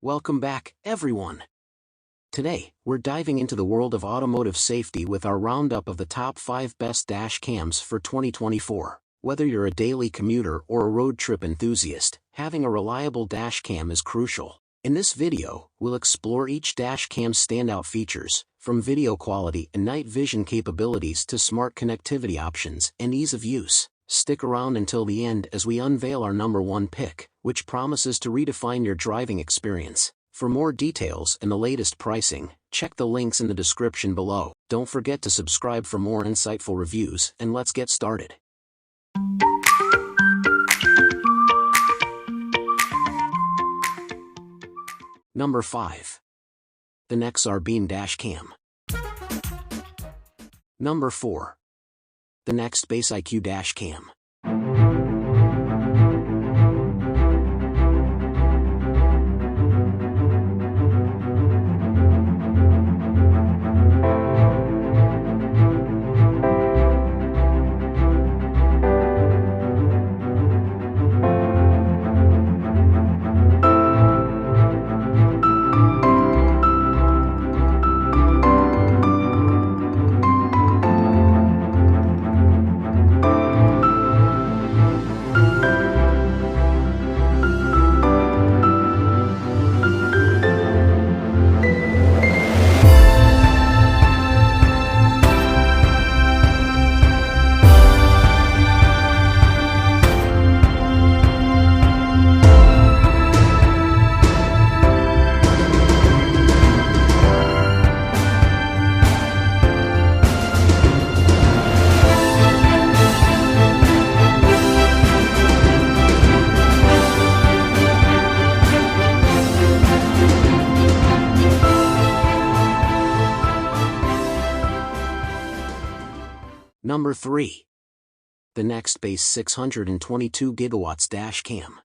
Welcome back, everyone. Today, we're diving into the world of automotive safety with our roundup of the top 5 best dash cams for 2024. Whether you're a daily commuter or a road trip enthusiast, having a reliable dash cam is crucial. In this video, we'll explore each dash cam's standout features, from video quality and night vision capabilities to smart connectivity options and ease of use. Stick around until the end as we unveil our number 1 pick, which promises to redefine your driving experience. For more details and the latest pricing, check the links in the description below. Don't forget to subscribe for more insightful reviews, and let's get started. Number 5. The Nexar Beam Dash Cam. Number 4. The Nextbase IQ Dash Cam. Number 3. The Nextbase 622 GW Dash Cam.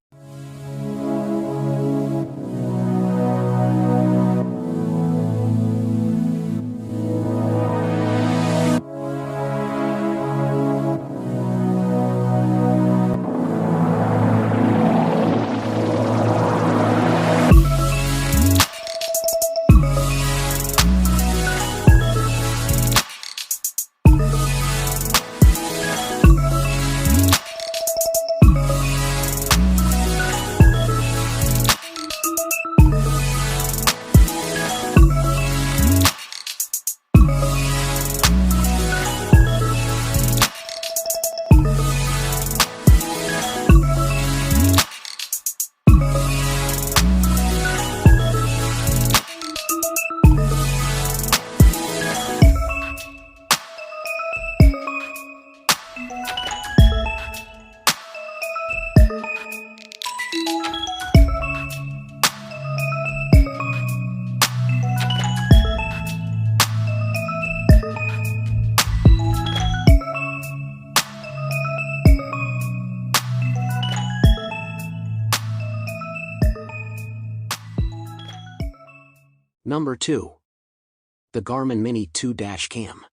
Number 2. The Garmin Mini 2 Dash Cam.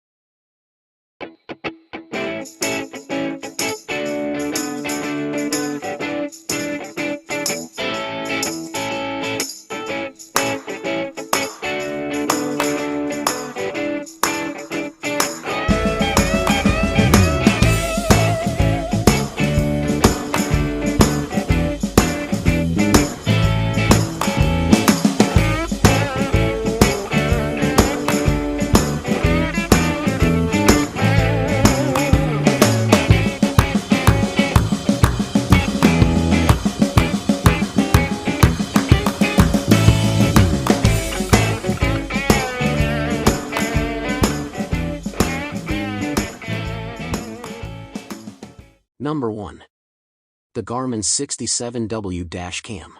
Number 1. The Garmin 67W Dash Cam.